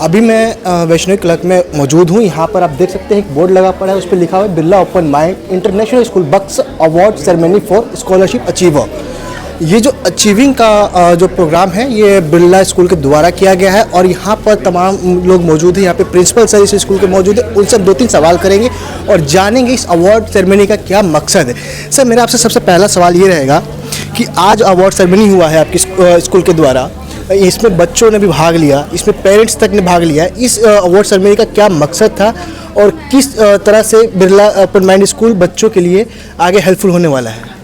अभी मैं वैष्णवी क्लर्क में मौजूद हूँ। यहाँ पर आप देख सकते हैं एक बोर्ड लगा पड़ा है, उस पर लिखा हुआ है Birla open mind international school बक्स award ceremony for scholarship achiever. ये जो अचीविंग का जो प्रोग्राम है ये बिरला स्कूल के द्वारा किया गया है और यहाँ पर तमाम लोग मौजूद हैं। यहाँ पे प्रिंसिपल सर इस स्कूल के मौजूद है, उनसे हम 2-3 सवाल करेंगे और जानेंगे इस अवार्ड सेरेमनी का क्या मकसद है। सर, मेरा आपसे सबसे पहला सवाल ये रहेगा कि आज अवार्ड सेरेमनी हुआ है आपकी स्कूल के द्वारा, इसमें बच्चों ने भी भाग लिया, इसमें पेरेंट्स तक ने भाग लिया। इस अवार्ड सेरेमनी का क्या मकसद था और किस तरह से बिरला ओपन माइंड स्कूल बच्चों के लिए आगे हेल्पफुल होने वाला है?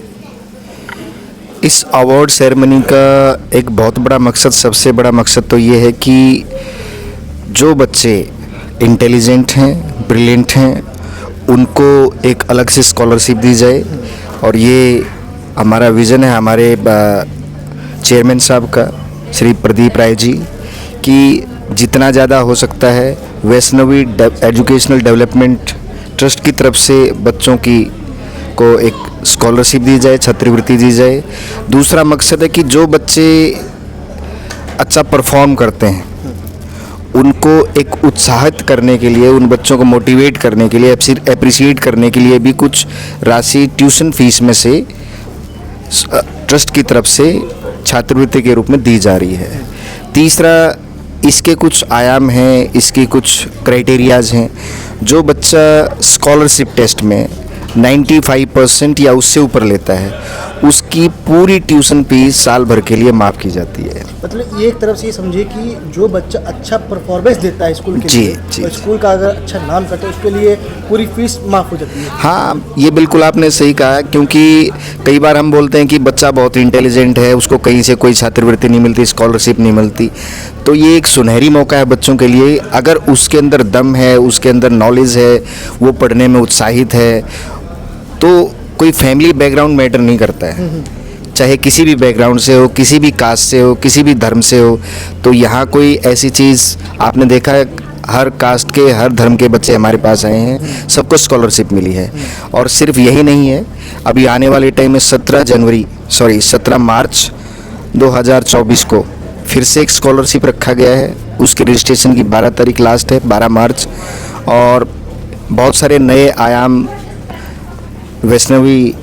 इस अवार्ड सेरेमनी का एक बहुत बड़ा मकसद, सबसे बड़ा मकसद तो ये है कि जो बच्चे इंटेलिजेंट हैं, ब्रिलियंट हैं, उनको एक अलग से स्कॉलरशिप दी जाए। और ये हमारा विज़न है हमारे चेयरमैन साहब का, श्री प्रदीप राय जी, कि जितना ज़्यादा हो सकता है वैष्णवी एजुकेशनल डेवलपमेंट ट्रस्ट की तरफ से बच्चों की को एक स्कॉलरशिप दी जाए, छात्रवृत्ति दी जाए। दूसरा मकसद है कि जो बच्चे अच्छा परफॉर्म करते हैं उनको एक उत्साहित करने के लिए, उन बच्चों को मोटिवेट करने के लिए, अप्रिशिएट करने के लिए भी कुछ राशि ट्यूशन फीस में से ट्रस्ट की तरफ से छात्रवृत्ति के रूप में दी जा रही है। तीसरा, इसके कुछ आयाम हैं, इसके कुछ क्राइटेरियाज हैं। जो बच्चा स्कॉलरशिप टेस्ट में 95% या उससे ऊपर लेता है उसकी पूरी ट्यूशन फीस साल भर के लिए माफ़ की जाती है। मतलब ये एक तरफ से ये समझिए कि जो बच्चा अच्छा परफॉर्मेंस देता है स्कूल के लिए, तो स्कूल का अगर अच्छा नाम करता है उसके लिए पूरी फीस माफ़ हो जाती है। हाँ, ये बिल्कुल आपने सही कहा, क्योंकि कई बार हम बोलते हैं कि बच्चा बहुत इंटेलिजेंट है, उसको कहीं से कोई छात्रवृत्ति नहीं मिलती, स्कॉलरशिप नहीं मिलती। तो ये एक सुनहरी मौका है बच्चों के लिए। अगर उसके अंदर दम है, उसके अंदर नॉलेज है, वो पढ़ने में उत्साहित है, तो कोई फैमिली बैकग्राउंड मैटर नहीं करता है। चाहे किसी भी बैकग्राउंड से हो, किसी भी कास्ट से हो, किसी भी धर्म से हो। तो यहाँ कोई ऐसी चीज़ आपने देखा है, हर कास्ट के, हर धर्म के बच्चे हमारे पास आए हैं, सबको स्कॉलरशिप मिली है। और सिर्फ यही नहीं है, अभी आने वाले टाइम में 17 मार्च 2024 को फिर से एक स्कॉलरशिप रखा गया है। उसके रजिस्ट्रेशन की 12 तारीख लास्ट है, 12 मार्च। और बहुत सारे नए आयाम वैष्णवी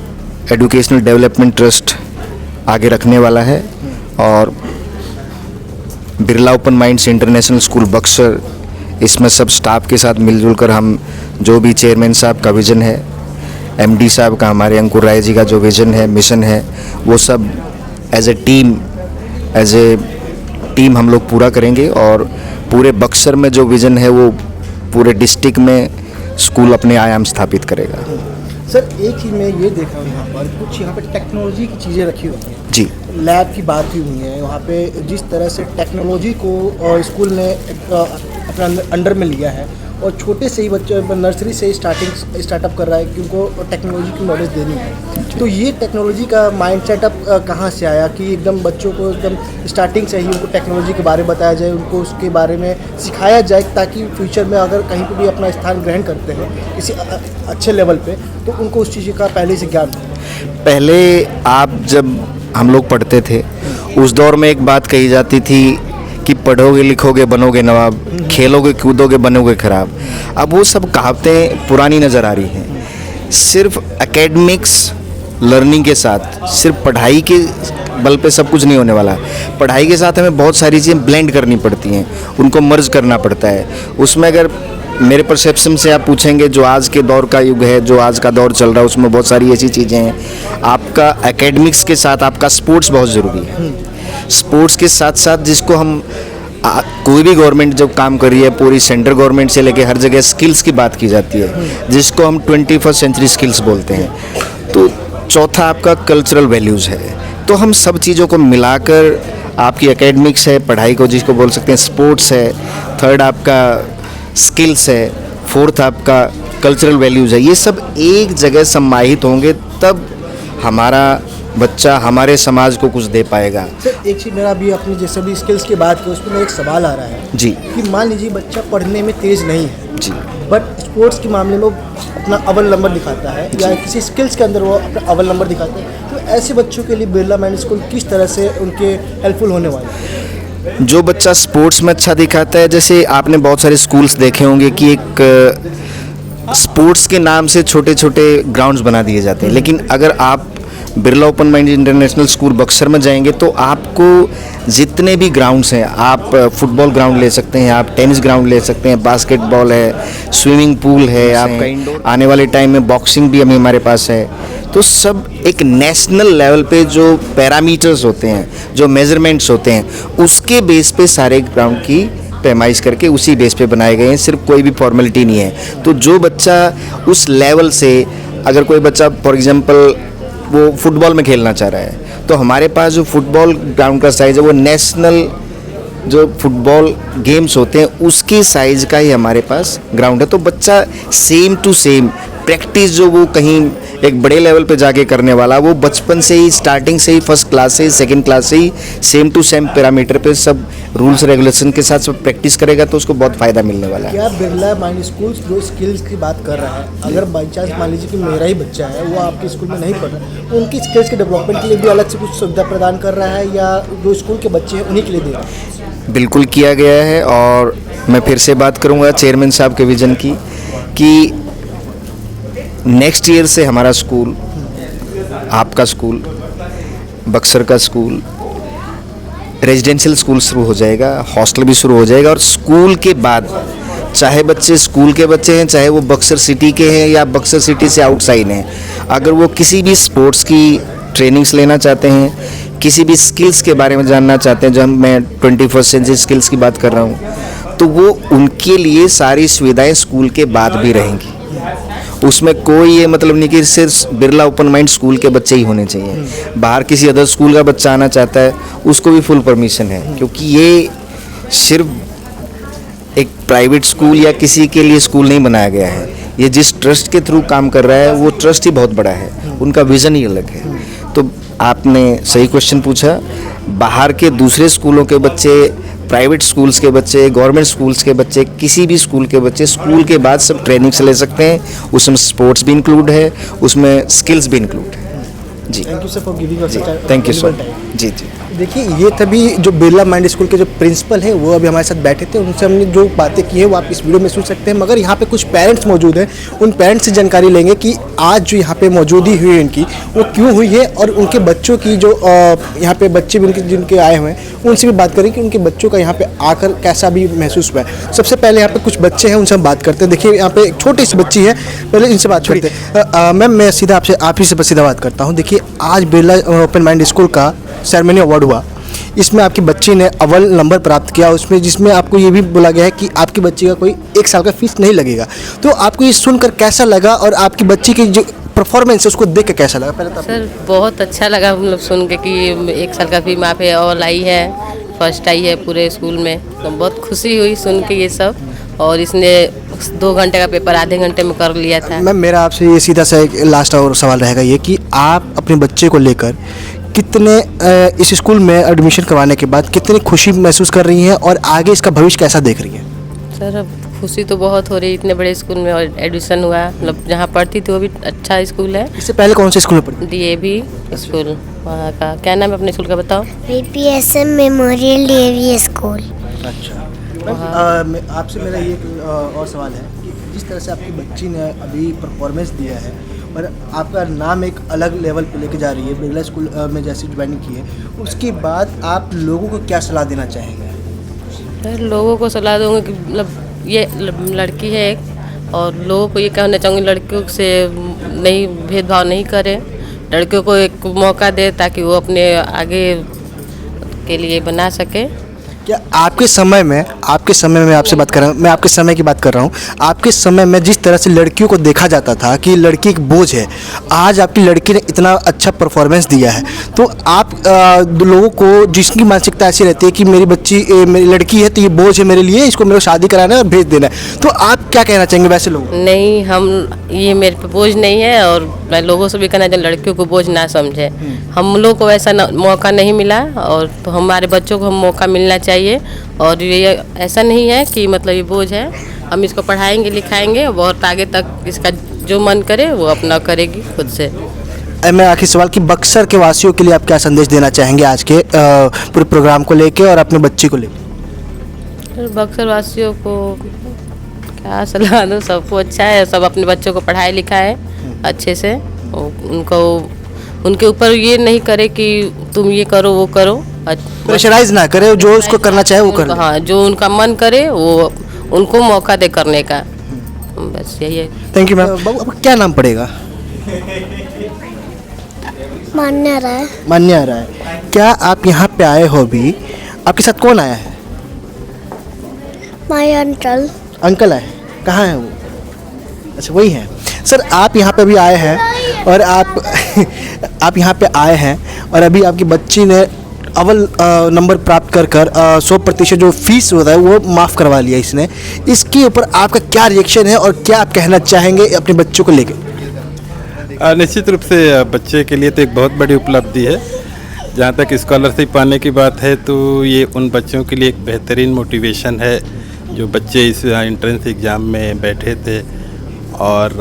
एजुकेशनल डेवलपमेंट ट्रस्ट आगे रखने वाला है। और Birla open minds international school Buxar, इसमें सब स्टाफ के साथ मिलजुल कर हम जो भी चेयरमैन साहब का विज़न है, एमडी साहब का, हमारे अंकुर राय जी का जो विज़न है, मिशन है, वो सब एज ए टीम हम लोग पूरा करेंगे। और पूरे बक्सर में जो विज़न है वो पूरे डिस्ट्रिक्ट में स्कूल अपने आयाम स्थापित करेगा। सर, एक चीज़ मैं ये देख रहा हूँ, यहाँ पर कुछ यहाँ पे टेक्नोलॉजी की चीज़ें रखी हुई हैं जी। लैब की बात की हुई है वहाँ पे, जिस तरह से टेक्नोलॉजी को स्कूल ने अपना अंडर में लिया है और छोटे से ही बच्चे नर्सरी से ही स्टार्टअप कर रहा है कि उनको टेक्नोलॉजी की नॉलेज देनी है। तो ये टेक्नोलॉजी का माइंड सेटअप कहाँ से आया कि एकदम बच्चों को एकदम स्टार्टिंग से ही उनको टेक्नोलॉजी के बारे में बताया जाए, उनको उसके बारे में सिखाया जाए, ताकि फ्यूचर में अगर कहीं पर भी अपना स्थान ग्रहण करते हैं किसी अच्छे लेवल पे, तो उनको उस चीज़ का पहले से ज्ञान हो। पहले आप जब हम लोग पढ़ते थे उस दौर में एक बात कही जाती थी कि पढ़ोगे लिखोगे बनोगे नवाब, खेलोगे कूदोगे बनोगे खराब। अब वो सब कहावतें पुरानी नज़र आ रही हैं। सिर्फ एकेडमिक्स लर्निंग के साथ, सिर्फ पढ़ाई के बल पे सब कुछ नहीं होने वाला। पढ़ाई के साथ हमें बहुत सारी चीज़ें ब्लेंड करनी पड़ती हैं, उनको मर्ज करना पड़ता है। उसमें अगर मेरे परसेप्शन से आप पूछेंगे, जो आज के दौर का युग है, जो आज का दौर चल रहा है, उसमें बहुत सारी ऐसी चीज़ें हैं। आपका एकेडमिक्स के साथ आपका स्पोर्ट्स बहुत ज़रूरी है। स्पोर्ट्स के साथ साथ जिसको हम कोई भी गवर्नमेंट जब काम कर रही है, पूरी सेंट्रल गवर्नमेंट से लेके हर जगह स्किल्स की बात की जाती है, जिसको हम 21st सेंचुरी स्किल्स बोलते हैं। तो चौथा आपका कल्चरल वैल्यूज़ है। तो हम सब चीज़ों को मिलाकर, आपकी एकेडमिक्स है, पढ़ाई को जिसको बोल सकते हैं, स्पोर्ट्स है, थर्ड आपका स्किल्स है, फोर्थ आपका कल्चरल वैल्यूज़ है, ये सब एक जगह समाहित होंगे तब हमारा बच्चा हमारे समाज को कुछ दे पाएगा। सर, एक चीज़ मेरा भी अपनी जैसे भी स्किल्स की बात की, उस पर एक सवाल आ रहा है जी, कि मान लीजिए बच्चा पढ़ने में तेज़ नहीं है जी, बट स्पोर्ट्स के मामले में अपना अव्वल नंबर दिखाता है या किसी स्किल्स के अंदर वो अपना अव्वल नंबर दिखाता है, तो ऐसे बच्चों के लिए बिरला माइंड स्कूल किस तरह से उनके हेल्पफुल होने वाले हैं? जो बच्चा स्पोर्ट्स में अच्छा दिखाता है, जैसे आपने बहुत सारे स्कूल्स देखे होंगे कि एक स्पोर्ट्स के नाम से छोटे छोटे ग्राउंड्स बना दिए जाते हैं, लेकिन अगर आप Birla open mind international school Buxar में जाएंगे तो आपको जितने भी ग्राउंड्स हैं, आप फुटबॉल ग्राउंड ले सकते हैं, आप टेनिस ग्राउंड ले सकते हैं, बास्केटबॉल है, स्विमिंग पूल है, आपका इंडोर, आने वाले टाइम में बॉक्सिंग भी हमें हमारे पास है। तो सब एक नेशनल लेवल पे जो पैरामीटर्स होते हैं, जो मेजरमेंट्स होते हैं, उसके बेस पे सारे ग्राउंड की पैमाइश करके उसी बेस पे बनाए गए हैं, सिर्फ कोई भी फॉर्मेलिटी नहीं है। तो जो बच्चा उस लेवल से, अगर कोई बच्चा फॉर एग्जांपल वो फुटबॉल में खेलना चाह रहा है, तो हमारे पास जो फुटबॉल ग्राउंड का साइज़ है वो नेशनल जो फुटबॉल गेम्स होते हैं उसके साइज़ का ही हमारे पास ग्राउंड है। तो बच्चा सेम टू सेम प्रैक्टिस जो वो कहीं एक बड़े लेवल पे जाके करने वाला, वो बचपन से ही, स्टार्टिंग से ही, फर्स्ट क्लास से ही, सेकंड क्लास से ही सेम टू सेम पैरामीटर पे सब रूल्स रेगुलेशन के साथ सब प्रैक्टिस करेगा, तो उसको बहुत फ़ायदा मिलने वाला है। क्या बिरला माइंड स्कूल जो स्किल्स की बात कर रहा है, अगर बाई चांस मान लीजिए कि मेरा ही बच्चा है, वो आपके स्कूल में नहीं पढ़ रहा, तो उनकी स्किल्स के डेवलपमेंट के लिए भी अलग से कुछ सुविधा प्रदान कर रहा है, या जो स्कूल के बच्चे हैं उन्हीं के लिए दे रहा है? बिल्कुल किया गया है, और मैं फिर से बात करूंगा चेयरमैन साहब के विज़न की कि नेक्स्ट ईयर से हमारा स्कूल, आपका स्कूल, बक्सर का स्कूल, रेजिडेंशियल स्कूल शुरू हो जाएगा, हॉस्टल भी शुरू हो जाएगा, और स्कूल के बाद चाहे बच्चे स्कूल के बच्चे हैं, चाहे वो बक्सर सिटी के हैं या बक्सर सिटी से आउटसाइड हैं, अगर वो किसी भी स्पोर्ट्स की ट्रेनिंग्स लेना चाहते हैं, किसी भी स्किल्स के बारे में जानना चाहते हैं, जो मैं 21st सेंचुरी स्किल्स की बात कर रहा हूँ, तो वो उनके लिए सारी सुविधाएं स्कूल के बाद भी रहेंगी। उसमें कोई ये मतलब नहीं कि सिर्फ बिरला ओपन माइंड स्कूल के बच्चे ही होने चाहिए, बाहर किसी अदर स्कूल का बच्चा आना चाहता है उसको भी फुल परमिशन है, क्योंकि ये सिर्फ एक प्राइवेट स्कूल या किसी के लिए स्कूल नहीं बनाया गया है। ये जिस ट्रस्ट के थ्रू काम कर रहा है वो ट्रस्ट ही बहुत बड़ा है, उनका विज़न ही अलग है। तो आपने सही क्वेश्चन पूछा, बाहर के दूसरे स्कूलों के बच्चे, प्राइवेट स्कूल्स के बच्चे, गवर्नमेंट स्कूल्स के बच्चे, किसी भी स्कूल के बच्चे स्कूल के बाद सब ट्रेनिंग्स ले सकते हैं, उसमें स्पोर्ट्स भी इंक्लूड है, उसमें स्किल्स भी इंक्लूड है। जी, thank you sir for giving us thank you sir. जी जी, देखिए, ये तभी जो बिरला माइंड स्कूल के जो प्रिंसिपल हैं वो अभी हमारे साथ बैठे थे, उनसे हमने जो बातें की है वो आप इस वीडियो में सुन सकते हैं। मगर यहाँ पे कुछ पेरेंट्स मौजूद हैं, उन पेरेंट्स से जानकारी लेंगे कि आज जो यहाँ पे मौजूदगी हुई है इनकी, वो क्यों हुई है, और उनके बच्चों की जो यहाँ पे बच्चे भी उनके जिनके आए हुए हैं उनसे भी बात करें कि उनके बच्चों का यहाँ पे आकर कैसा भी महसूस हुआ है। सबसे पहले यहाँ पे कुछ बच्चे हैं, उनसे हम बात करते हैं। देखिए, यहाँ पे एक छोटी सी बच्ची है, पहले इनसे बात करते हैं। मैम, मैं सीधा आपसे, आप ही से सीधा बात करता हूँ। देखिए, आज बिरला ओपन माइंड स्कूल का सेरेमनी अवार्ड हुआ, इसमें आपकी बच्ची ने अव्वल नंबर प्राप्त किया, उसमें जिसमें आपको ये भी बोला गया है कि आपकी बच्ची का कोई 1 साल का फीस नहीं लगेगा। तो आपको ये सुनकर कैसा लगा, और आपकी बच्ची की जो परफॉर्मेंस है उसको देख के कैसा लगा? पहले तो सर बहुत अच्छा लगा मतलब सुन के कि 1 साल का फी माफ है, और आई है, फर्स्ट आई है पूरे स्कूल में, तो बहुत खुशी हुई सुन के ये सब। और इसने 2 घंटे का पेपर आधे घंटे में कर लिया था। मैम, मेरा आपसे ये सीधा सा एक लास्ट और सवाल रहेगा ये कि आप अपने बच्चे को लेकर कितने इस स्कूल में एडमिशन करवाने के बाद कितनी खुशी महसूस कर रही हैं, और आगे इसका भविष्य कैसा देख रही हैं? सर अब खुशी तो बहुत हो रही, इतने बड़े स्कूल में और एडमिशन हुआ, मतलब जहाँ पढ़ती थी वो भी अच्छा स्कूल है। इससे पहले कौन से स्कूल में पढ़ी? DAV स्कूल, वहाँ का क्या नाम है अपने स्कूल का बताओ? VPSM memorial DAV school. अच्छा, आपसे मेरा ये और सवाल है कि जिस तरह से आपकी बच्ची ने अभी परफॉर्मेंस दिया है और आपका नाम एक अलग लेवल पे लेके जा रही है, बिरला स्कूल में जैसे ज्वाइनिंग की है, उसके बाद आप लोगों को क्या सलाह देना चाहेंगे? सर लोगों को सलाह दूँगी कि मतलब ये लड़की है एक, और लोगों को ये कहना चाहूँगी लड़कियों से नहीं भेदभाव नहीं करें, लड़कियों को एक मौका दे ताकि वो अपने आगे के लिए बना सके। क्या आपके समय में आपसे बात कर रहा हूँ, मैं आपके समय की बात कर रहा हूँ, आपके समय में जिस तरह से लड़कियों को देखा जाता था कि लड़की एक बोझ है, आज आपकी लड़की ने इतना अच्छा परफॉर्मेंस दिया है, तो आप लोगों को जिसकी मानसिकता ऐसी रहती है कि मेरी बच्ची मेरी लड़की है तो ये बोझ है मेरे लिए, इसको मेरे को शादी कराना है और भेज देना है, तो आप क्या कहना चाहेंगे वैसे लोगों? नहीं, हम ये मेरे पे बोझ नहीं है, और मैं लोगों से भी कहना चाहूँ लड़कियों को बोझ ना समझे। हम लोग को ऐसा मौका नहीं मिला, और तो हमारे बच्चों को हम मौका मिलना चाहिए। और ये ऐसा नहीं है कि मतलब ये बोझ है, हम इसको पढ़ाएंगे लिखाएंगे, बहुत आगे तक इसका जो मन करे वो अपना करेगी खुद से। मैं आखिरी सवाल कि बक्सर के वासियों के लिए आप क्या संदेश देना चाहेंगे आज के पूरे प्रोग्राम को लेके और अपने बच्ची को लेके? बक्सर वासियों को क्या सलाह दूँ, सबको अच्छा है, सब अपने बच्चों को पढ़ाए लिखाए अच्छे से, उनको उनके ऊपर ये नहीं करे कि तुम ये करो वो करो, प्रेशराइज ना करे, जो उसको करना चाहे वो कर ले। हाँ, जो उनका मन करे वो उनको मौका दे करने का, बस यही है। Thank you ma'am. बाबू आपका क्या नाम पड़ेगा? मान्या राय। मान्या राय। क्या आप यहाँ पे आए हो अभी? आपके साथ कौन आया है? My uncle. अंकल आए? कहाँ है वो? अच्छा वही है। सर आप यहाँ पे अभी आए हैं और आप यहाँ पे आए हैं और अभी आपकी बच्ची ने अव्वल नंबर प्राप्त कर 100% जो फीस होता है वो माफ़ करवा लिया इसने। इसके ऊपर आपका क्या रिएक्शन है और क्या आप कहना चाहेंगे अपने बच्चों को लेकर? निश्चित रूप से बच्चे के लिए तो एक बहुत बड़ी उपलब्धि है। जहाँ तक स्कॉलरशिप पाने की बात है तो ये उन बच्चों के लिए एक बेहतरीन मोटिवेशन है जो बच्चे इस एंट्रेंस एग्ज़ाम में बैठे थे, और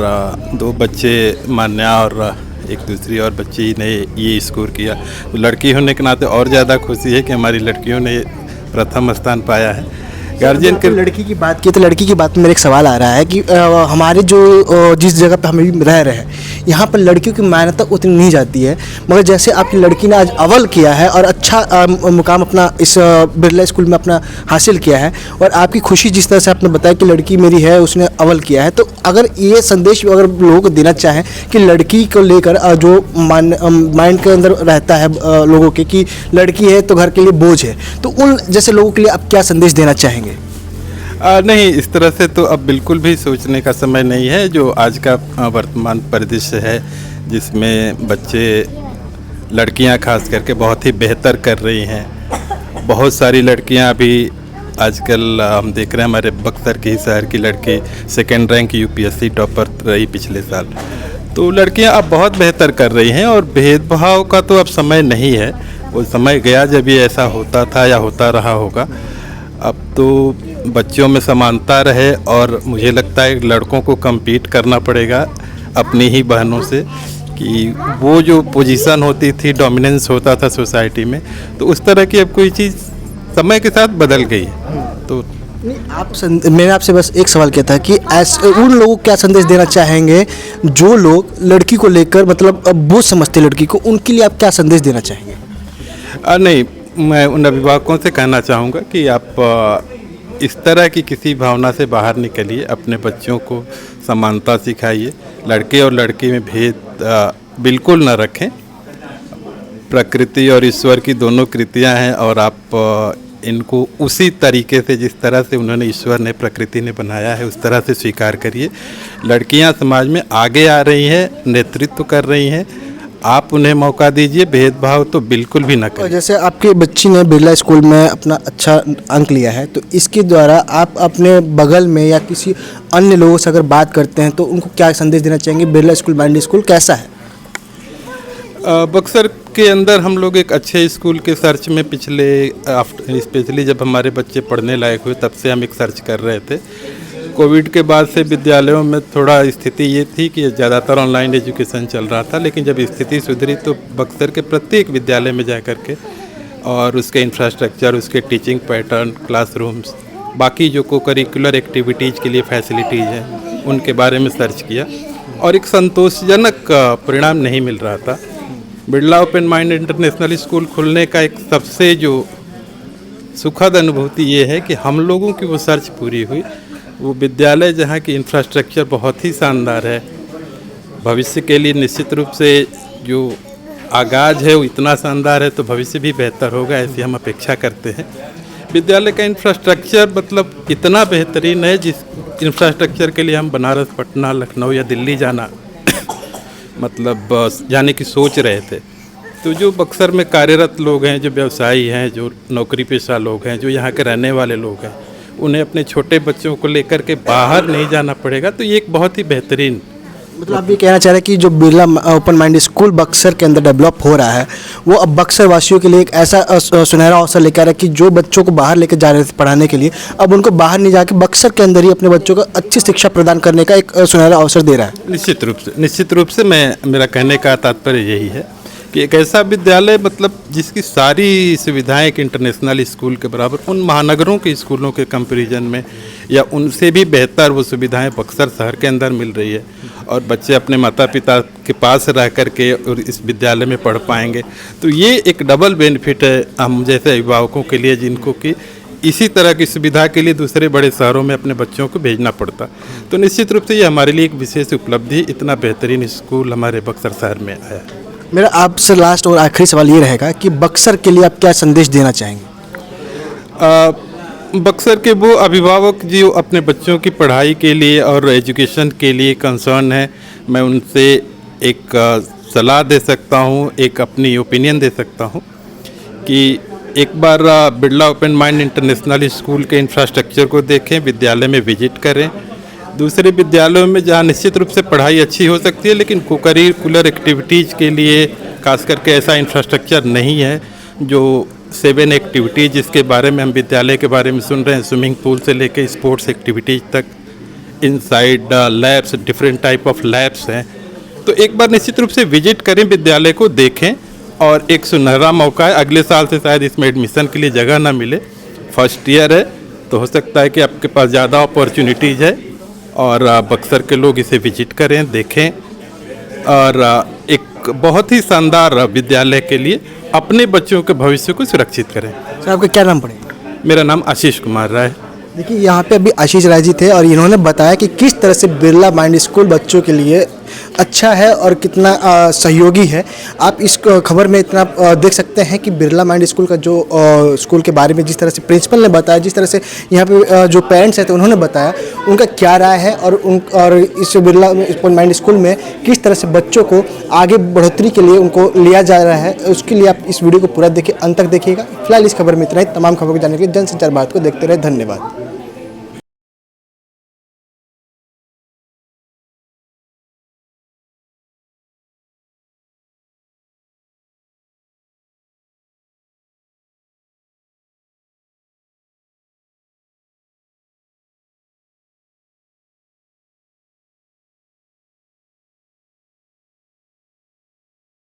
2 बच्चे मान्या और एक दूसरी और बच्ची ने ये स्कोर किया। लड़की होने के नाते और ज़्यादा खुशी है कि हमारी लड़कियों ने प्रथम स्थान पाया है। गार्जियन के लड़की की बात की तो लड़की की बात में मेरा एक सवाल आ रहा है कि हमारे जो जिस जगह पे हम अभी रह रहे हैं यहाँ पर लड़कियों की मान्यता उतनी नहीं जाती है, मगर जैसे आपकी लड़की ने आज अव्वल किया है और अच्छा मुकाम अपना इस बिरला स्कूल में अपना हासिल किया है, और आपकी खुशी जिस तरह से आपने बताया कि लड़की मेरी है उसने अव्वल किया है, तो अगर ये संदेश अगर लोगों को देना चाहें कि लड़की को लेकर जो माइंड के अंदर रहता है लोगों के कि लड़की है तो घर के लिए बोझ है, तो उन जैसे लोगों के लिए आप क्या संदेश देना चाहेंगे? नहीं, इस तरह से तो अब बिल्कुल भी सोचने का समय नहीं है। जो आज का वर्तमान परिदृश्य है जिसमें बच्चे, लड़कियां खास करके बहुत ही बेहतर कर रही हैं। बहुत सारी लड़कियां अभी आजकल हम देख रहे हैं, हमारे बक्सर के ही शहर की लड़की 2nd रैंक यूपीएससी टॉपर रही पिछले साल। तो लड़कियां अब बहुत बेहतर कर रही हैं और भेदभाव का तो अब समय नहीं है। वो समय गया जब ये ऐसा होता था या होता रहा होगा। अब तो बच्चों में समानता रहे, और मुझे लगता है लड़कों को compete करना पड़ेगा अपनी ही बहनों से कि वो जो पोजीशन होती थी, डोमिनेंस होता था सोसाइटी में, तो उस तरह की अब कोई चीज़ समय के साथ बदल गई है। तो मैंने आपसे बस एक सवाल किया था कि उन लोगों को क्या संदेश देना चाहेंगे जो लोग लड़की को लेकर मतलब बोझ समझते लड़की को, उनके लिए आप क्या संदेश देना चाहेंगे? नहीं, मैं उन अभिभावकों से कहना चाहूँगा कि आप इस तरह की किसी भावना से बाहर निकलिए, अपने बच्चों को समानता सिखाइए, लड़के और लड़की में भेद बिल्कुल न रखें। प्रकृति और ईश्वर की दोनों कृतियाँ हैं और आप इनको उसी तरीके से, जिस तरह से उन्होंने, ईश्वर ने, प्रकृति ने बनाया है, उस तरह से स्वीकार करिए। लड़कियां समाज में आगे आ रही हैं, नेतृत्व कर रही हैं, आप उन्हें मौका दीजिए, भेदभाव तो बिल्कुल भी ना करें। जैसे आपकी बच्ची ने बिरला स्कूल में अपना अच्छा अंक लिया है, तो इसके द्वारा आप अपने बगल में या किसी अन्य लोगों से अगर बात करते हैं तो उनको क्या संदेश देना चाहेंगे? बिरला स्कूल माइंड स्कूल कैसा है? बक्सर के अंदर हम लोग एक अच्छे स्कूल के सर्च में पिछले स्पेशली जब हमारे बच्चे पढ़ने लायक हुए तब से हम एक सर्च कर रहे थे। कोविड के बाद से विद्यालयों में थोड़ा स्थिति ये थी कि ज़्यादातर ऑनलाइन एजुकेशन चल रहा था, लेकिन जब स्थिति सुधरी तो बक्सर के प्रत्येक विद्यालय में जा कर के और उसके इंफ्रास्ट्रक्चर, उसके टीचिंग पैटर्न, क्लासरूम्स, बाकी जो को करिकुलर एक्टिविटीज़ के लिए फैसिलिटीज़ हैं उनके बारे में सर्च किया और एक संतोषजनक परिणाम नहीं मिल रहा था। Birla open mind international school खुलने का एक सबसे जो सुखद अनुभूति ये है कि हम लोगों की वो सर्च पूरी हुई। वो विद्यालय जहाँ की इंफ्रास्ट्रक्चर बहुत ही शानदार है, भविष्य के लिए निश्चित रूप से जो आगाज़ है वो इतना शानदार है तो भविष्य भी बेहतर होगा, ऐसी हम अपेक्षा करते हैं। विद्यालय का इंफ्रास्ट्रक्चर मतलब इतना बेहतरीन है जिस इंफ्रास्ट्रक्चर के लिए हम बनारस, पटना, लखनऊ या दिल्ली जाना मतलब जाने की सोच रहे थे। तो जो बक्सर में कार्यरत लोग हैं, जो व्यवसायी हैं, जो नौकरी पेशा लोग हैं, जो यहाँ के रहने वाले लोग हैं, उन्हें अपने छोटे बच्चों को लेकर के बाहर नहीं जाना पड़ेगा। तो ये एक बहुत ही बेहतरीन मतलब आप ये कहना चाह रहे हैं कि जो Birla open mind school Buxar के अंदर डेवलप हो रहा है वो अब बक्सर वासियों के लिए एक ऐसा सुनहरा अवसर लेकर आ रहा है कि जो बच्चों को बाहर लेकर जा रहे थे पढ़ाने के लिए, अब उनको बाहर नहीं जाके बक्सर के अंदर ही अपने बच्चों को अच्छी शिक्षा प्रदान करने का एक सुनहरा अवसर दे रहा है। निश्चित रूप से मेरा कहने का तात्पर्य यही है कि एक ऐसा विद्यालय मतलब जिसकी सारी सुविधाएं एक इंटरनेशनल स्कूल के बराबर, उन महानगरों के स्कूलों के कंपैरिजन में या उनसे भी बेहतर वो सुविधाएं बक्सर शहर के अंदर मिल रही है और बच्चे अपने माता पिता के पास रह कर के और इस विद्यालय में पढ़ पाएंगे। तो ये एक डबल बेनिफिट है हम जैसे अभिभावकों के लिए, जिनको कि इसी तरह की सुविधा के लिए दूसरे बड़े शहरों में अपने बच्चों को भेजना पड़ता। तो निश्चित रूप से ये हमारे लिए एक विशेष उपलब्धि, इतना बेहतरीन स्कूल हमारे बक्सर शहर में आया। मेरा आपसे लास्ट और आखिरी सवाल ये रहेगा कि बक्सर के लिए आप क्या संदेश देना चाहेंगे? बक्सर के वो अभिभावक जो अपने बच्चों की पढ़ाई के लिए और एजुकेशन के लिए कंसर्न है, मैं उनसे एक सलाह दे सकता हूँ, एक अपनी ओपिनियन दे सकता हूँ कि एक बार Birla open mind international school के इंफ्रास्ट्रक्चर को देखें, विद्यालय में विजिट करें। दूसरे विद्यालयों में जहाँ निश्चित रूप से पढ़ाई अच्छी हो सकती है, लेकिन कोकरिकुलर एक्टिविटीज़ के लिए खास करके ऐसा इंफ्रास्ट्रक्चर नहीं है। जो 7 एक्टिविटीज़ जिसके बारे में हम विद्यालय के बारे में सुन रहे हैं, स्विमिंग पूल से लेकर स्पोर्ट्स एक्टिविटीज़ तक, inside labs, different type of labs हैं। तो एक बार निश्चित रूप से विजिट करें, विद्यालय को देखें और एक सुनहरा मौका है। अगले साल से शायद इसमें एडमिशन के लिए जगह ना मिले, फर्स्ट ईयर है, तो हो सकता है कि आपके पास ज़्यादा अपॉर्चुनिटीज़ है और बक्सर के लोग इसे विजिट करें, देखें और एक बहुत ही शानदार विद्यालय के लिए अपने बच्चों के भविष्य को सुरक्षित करें। सर आपका क्या नाम पड़ेगा? मेरा नाम आशीष कुमार राय। देखिए यहाँ पे अभी आशीष राय जी थे और इन्होंने बताया कि किस तरह से बिरला माइंड स्कूल बच्चों के लिए अच्छा है और कितना सहयोगी है। आप इस खबर में इतना देख सकते हैं कि बिरला माइंड स्कूल का जो स्कूल के बारे में जिस तरह से प्रिंसिपल ने बताया, जिस तरह से यहाँ पे जो पेरेंट्स हैं तो उन्होंने बताया उनका क्या राय है और इस बिरला ओपन माइंड स्कूल में किस तरह से बच्चों को आगे बढ़ोतरी के लिए उनको लिया जा रहा है। उसके लिए आप इस वीडियो को पूरा देखिए, अंत तक देखिएगा। फिलहाल इस खबर में इतना ही। तमाम खबरों को जानने के लिए जनसंचार भारत को देखते रहे। धन्यवाद।